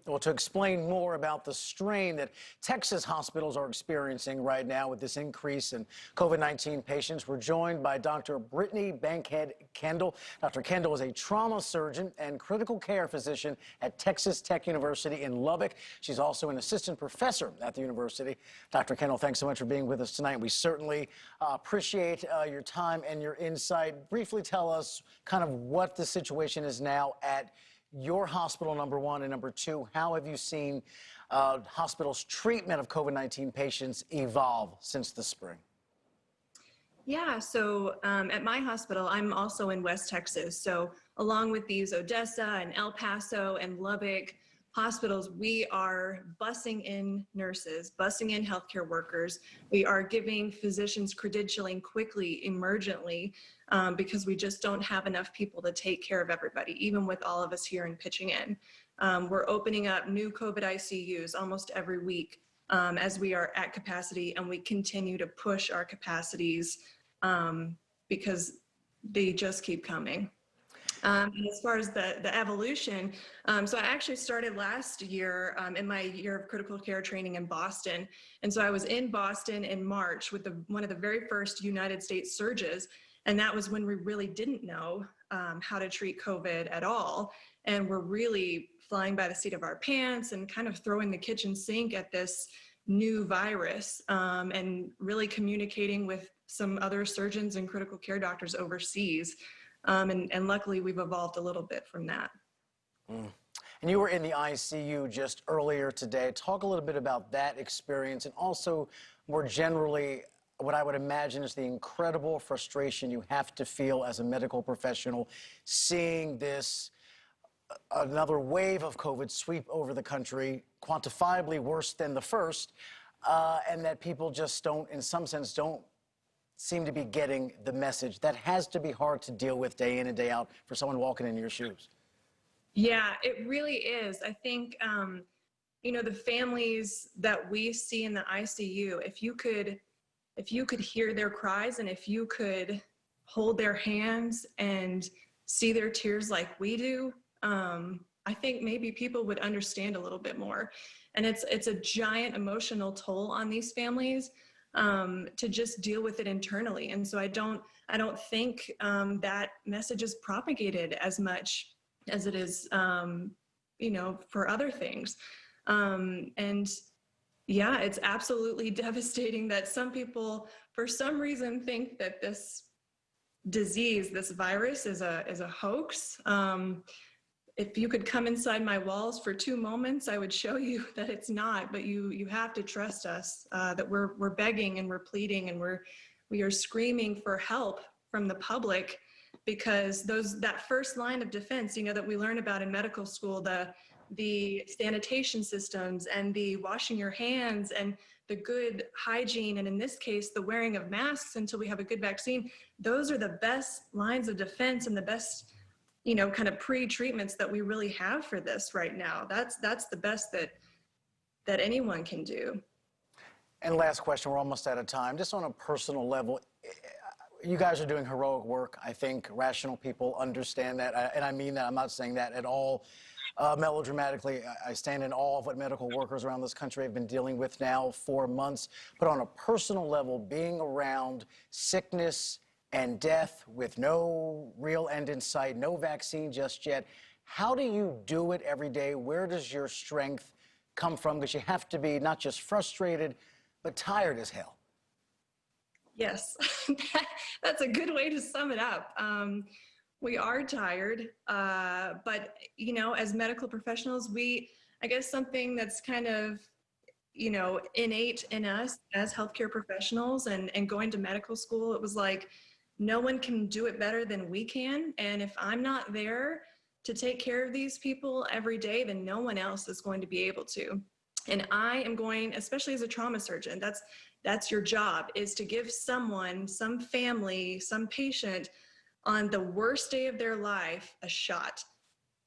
Well, to explain more about the strain that Texas hospitals are experiencing right now with this increase in COVID-19 patients, we're joined by Dr. Brittany Bankhead Kendall. Dr. Kendall is a trauma surgeon and critical care physician at Texas Tech University in Lubbock. She's also an assistant professor at the university. Dr. Kendall, thanks so much for being with us tonight. We certainly appreciate your time and your insight. Briefly tell us kind of what the situation is now at your hospital, number one, and number two, how have you seen hospitals' treatment of COVID-19 patients evolve since the spring? Yeah, so at my hospital, I'm also in West Texas. So along with these Odessa and El Paso and Lubbock hospitals, we are busing in nurses, busing in healthcare workers. We are giving physicians credentialing quickly, emergently, because we just don't have enough people to take care of everybody, even with all of us here and pitching in. We're opening up new COVID ICUs almost every week as we are at capacity, and we continue to push our capacities because they just keep coming. As far as the evolution, so I actually started last year in my year of critical care training in Boston. And so I was in Boston in March with one of the very first United States surges. And that was when we really didn't know how to treat COVID at all. And we're really flying by the seat of our pants and kind of throwing the kitchen sink at this new virus and really communicating with some other surgeons and critical care doctors overseas. And luckily, we've evolved a little bit from that. And you were in the ICU just earlier today. Talk a little bit about that experience and also more generally, what I would imagine is the incredible frustration you have to feel as a medical professional seeing this another wave of COVID sweep over the country, quantifiably worse than the first, and that people just don't, in some sense, don't seem to be getting the message. That has to be hard to deal with day in and day out for someone walking in your shoes. Yeah, it really is. I think, you know, the families that we see in the ICU, if you could hear their cries and if you could hold their hands and see their tears like we do, I think maybe people would understand a little bit more. And it's a giant emotional toll on these families to just deal with it internally. And so I don't think that message is propagated as much as it is, you know, for other things. And yeah, it's absolutely devastating that some people, for some reason, think that this disease, this virus is a hoax. If you could come inside my walls for 2 moments, I would show you that it's not, but you have to trust us, that we're begging and we're pleading and we are screaming for help from the public, because that first line of defense, you know, that we learn about in medical school, the sanitation systems and the washing your hands and the good hygiene, and in this case, the wearing of masks until we have a good vaccine, those are the best lines of defense and the best, you know, kind of pre-treatments that we really have for this right now. That's the best that anyone can do. And last question, we're almost out of time. Just on a personal level, you guys are doing heroic work. I think rational people understand that, and I mean that. I'm not saying that at all melodramatically. I stand in awe of what medical workers around this country have been dealing with now for months. But on a personal level, being around sickness and death with no real end in sight, no vaccine just yet. How do you do it every day? Where does your strength come from? Because you have to be not just frustrated, but tired as hell. Yes, that's a good way to sum it up. We are tired, but, you know, as medical professionals, I guess something that's kind of, you know, innate in us as healthcare professionals and going to medical school, it was like, no one can do it better than we can. And if I'm not there to take care of these people every day, then no one else is going to be able to. And I am going, especially as a trauma surgeon, that's your job, is to give someone, some family, some patient on the worst day of their life a shot.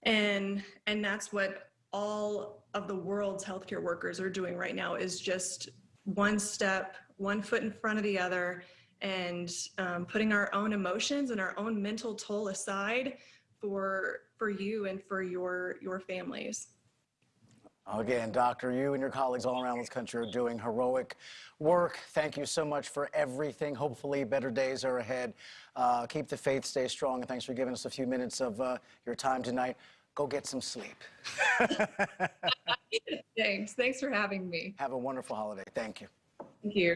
And that's what all of the world's healthcare workers are doing right now, is just one step, one foot in front of the other, and putting our own emotions and our own mental toll aside for you and for your families. Again, Doctor, you and your colleagues all around this country are doing heroic work. Thank you so much for everything. Hopefully, better days are ahead. Keep the faith, stay strong, and thanks for giving us a few minutes of your time tonight. Go get some sleep. Thanks for having me. Have a wonderful holiday. Thank you. Thank you.